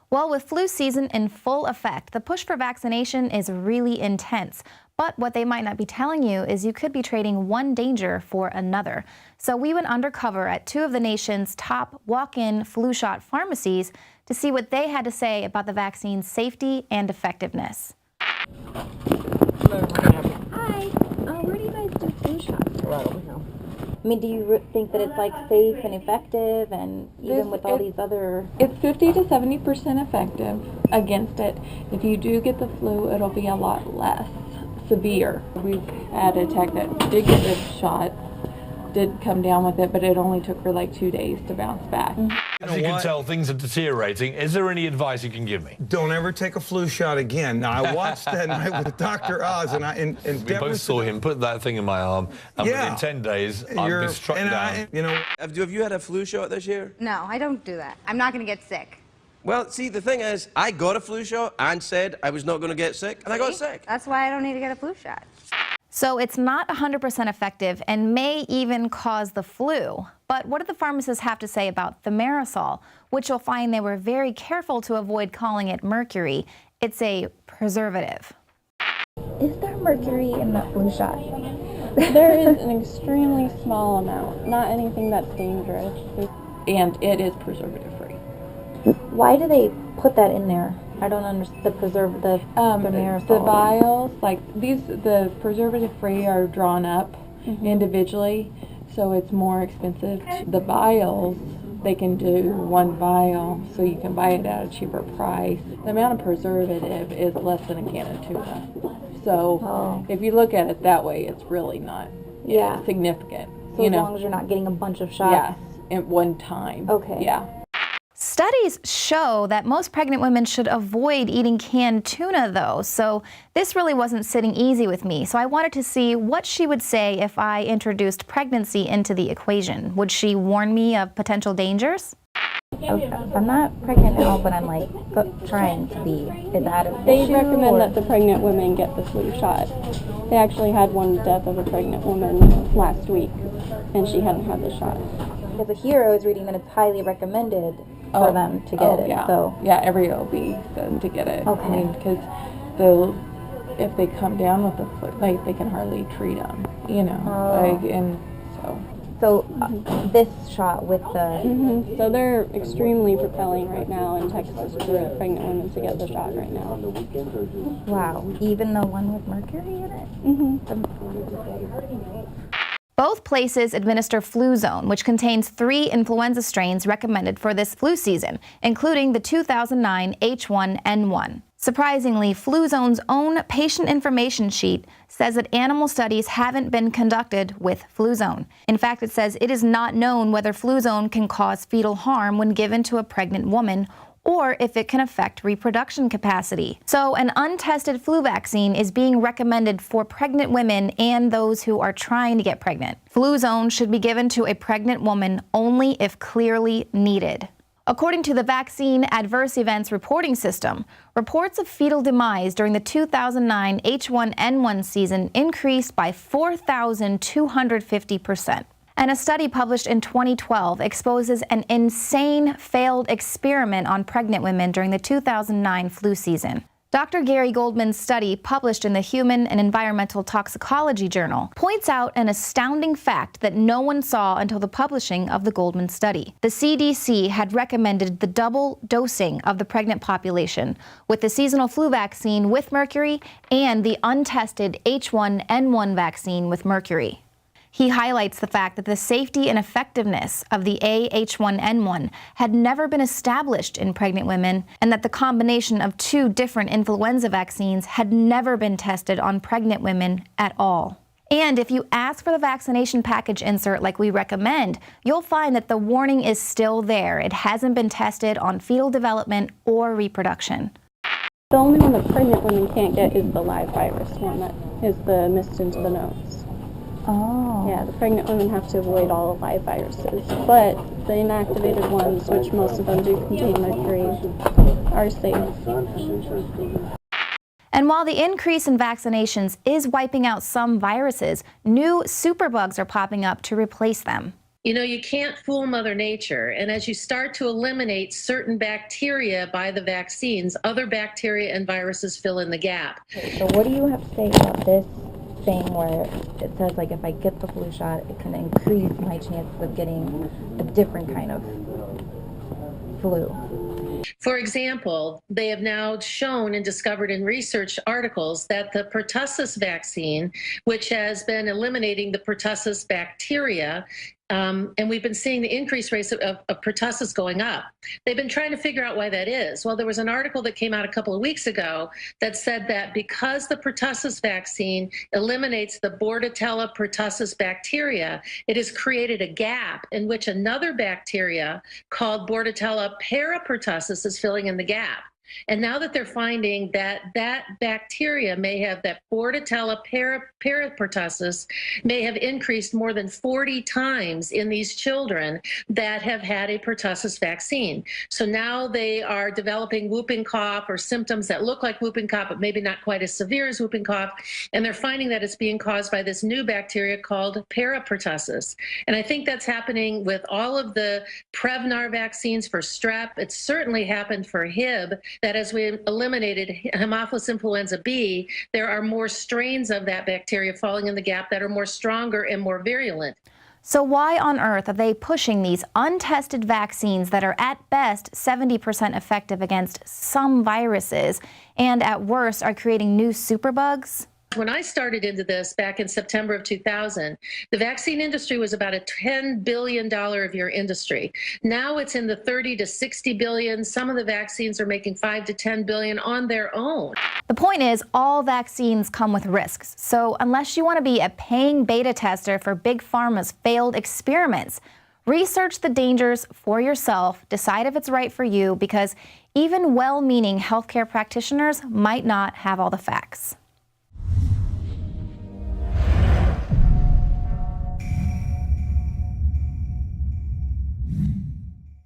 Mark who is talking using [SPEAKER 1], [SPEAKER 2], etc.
[SPEAKER 1] Well, with flu season in full effect, the push for vaccination is really intense. But what they might not be telling you is you could be trading one danger for another. So we went undercover at two of the nation's top walk-in flu shot pharmacies to see what they had to say about the vaccine's safety and effectiveness.
[SPEAKER 2] Hello,
[SPEAKER 3] Hi. Where do you guys do flu shots?
[SPEAKER 2] right over here.
[SPEAKER 3] I mean, do you think that it's like safe and effective, and even with all these other...
[SPEAKER 4] It's 50 to 70% effective against it. If you do get the flu, it'll be a lot less severe. We've had a tech that did get the shot, did come down with it, but it only took her like 2 days to bounce back.
[SPEAKER 5] As you can tell, things are deteriorating. Is there any advice you can give me?
[SPEAKER 2] Don't ever take a flu shot again. Now, I watched that night with Dr. Oz, and
[SPEAKER 5] We both saw him put that thing in my arm, and within 10 days, I've been struck down.
[SPEAKER 6] Have you had a flu shot this year?
[SPEAKER 7] No, I don't do that. I'm not going to get sick.
[SPEAKER 6] Well, see, the thing is, I got a flu shot and said I was not going to get sick, and I got sick.
[SPEAKER 7] That's why I don't need to get a flu shot.
[SPEAKER 1] So it's not 100% effective and may even cause the flu. But what do the pharmacists have to say about thimerosal, which you'll find they were very careful to avoid calling it mercury? It's a preservative.
[SPEAKER 3] Is there mercury in that flu shot?
[SPEAKER 4] There is an extremely small amount, not anything that's dangerous, and it is preservative-free.
[SPEAKER 3] Why do they put that in there? I don't understand the thimerosal.
[SPEAKER 4] The vials, the preservative-free are drawn up individually, so it's more expensive. The vials, they can do one vial, so you can buy it at a cheaper price. The amount of preservative is less than a can of tuna. So if you look at it that way, it's really not significant.
[SPEAKER 3] So as long as you're not getting a bunch of shots?
[SPEAKER 4] Yes, at one time.
[SPEAKER 3] Okay.
[SPEAKER 4] Yeah.
[SPEAKER 1] Studies show that most pregnant women should avoid eating canned tuna, though, so this really wasn't sitting easy with me. So I wanted to see what she would say if I introduced pregnancy into the equation. Would she warn me of potential dangers?
[SPEAKER 3] Okay. I'm not pregnant now, but I'm trying to be. Is that an
[SPEAKER 4] They
[SPEAKER 3] issue,
[SPEAKER 4] recommend that the pregnant women get the flu shot. They actually had one death of a pregnant woman last week, and she hadn't had the shot.
[SPEAKER 3] Because here I was reading that it's highly recommended for them to get it.
[SPEAKER 4] Yeah.
[SPEAKER 3] So
[SPEAKER 4] Every OB said to get it.
[SPEAKER 3] Okay.
[SPEAKER 4] I mean, because if they come down with the flu, they can hardly treat them, and so.
[SPEAKER 3] So this shot with the...
[SPEAKER 4] So they're extremely propelling right now in Texas for pregnant women to get the shot right now.
[SPEAKER 3] Wow. Even the one with mercury in it?
[SPEAKER 1] Both places administer Fluzone, which contains 3 influenza strains recommended for this flu season, including the 2009 H1N1. Surprisingly, Fluzone's own patient information sheet says that animal studies haven't been conducted with Fluzone. In fact, it says it is not known whether Fluzone can cause fetal harm when given to a pregnant woman or if it can affect reproduction capacity. So an untested flu vaccine is being recommended for pregnant women and those who are trying to get pregnant. Fluzone should be given to a pregnant woman only if clearly needed. According to the Vaccine Adverse Events Reporting System, reports of fetal demise during the 2009 H1N1 season increased by 4,250%. And a study published in 2012 exposes an insane failed experiment on pregnant women during the 2009 flu season. Dr. Gary Goldman's study, published in the Human and Environmental Toxicology Journal, points out an astounding fact that no one saw until the publishing of the Goldman study. The CDC had recommended the double dosing of the pregnant population with the seasonal flu vaccine with mercury and the untested H1N1 vaccine with mercury. He highlights the fact that the safety and effectiveness of the H1N1 had never been established in pregnant women, and that the combination of 2 different influenza vaccines had never been tested on pregnant women at all. And if you ask for the vaccination package insert like we recommend, you'll find that the warning is still there. It hasn't been tested on fetal development or reproduction.
[SPEAKER 4] The only one that pregnant women can't get is the live virus one that is the mist into the nose.
[SPEAKER 3] Oh.
[SPEAKER 4] Yeah, the pregnant women have to avoid all the live viruses, but the inactivated ones, which most of them do contain mercury, are safe.
[SPEAKER 1] And while the increase in vaccinations is wiping out some viruses, new superbugs are popping up to replace them.
[SPEAKER 8] You know, you can't fool Mother Nature. And as you start to eliminate certain bacteria by the vaccines, other bacteria and viruses fill in the gap.
[SPEAKER 3] So what do you have to say about this thing where it says, like, if I get the flu shot, it can increase my chances of getting a different kind of flu?
[SPEAKER 8] For example, they have now shown and discovered in research articles that the pertussis vaccine, which has been eliminating the pertussis bacteria, and we've been seeing the increased rates of pertussis going up. They've been trying to figure out why that is. Well, there was an article that came out a couple of weeks ago that said that because the pertussis vaccine eliminates the Bordetella pertussis bacteria, it has created a gap in which another bacteria called Bordetella parapertussis is filling in the gap. And now that they're finding that that bacteria may have, that Bordetella parapertussis may have increased more than 40 times in these children that have had a pertussis vaccine. So now they are developing whooping cough or symptoms that look like whooping cough, but maybe not quite as severe as whooping cough. And they're finding that it's being caused by this new bacteria called parapertussis. And I think that's happening with all of the Prevnar vaccines for strep. It's certainly happened for Hib, that as we eliminated Haemophilus influenza B, there are more strains of that bacteria falling in the gap that are more stronger and more virulent.
[SPEAKER 1] So why on earth are they pushing these untested vaccines that are at best 70% effective against some viruses and at worst are creating new superbugs?
[SPEAKER 8] When I started into this back in September of 2000, the vaccine industry was about a $10 billion a year industry. Now it's in the 30 to 60 billion. Some of the vaccines are making 5 to 10 billion on their own.
[SPEAKER 1] The point is, all vaccines come with risks. So unless you want to be a paying beta tester for Big Pharma's failed experiments, research the dangers for yourself, decide if it's right for you, because even well-meaning healthcare practitioners might not have all the facts.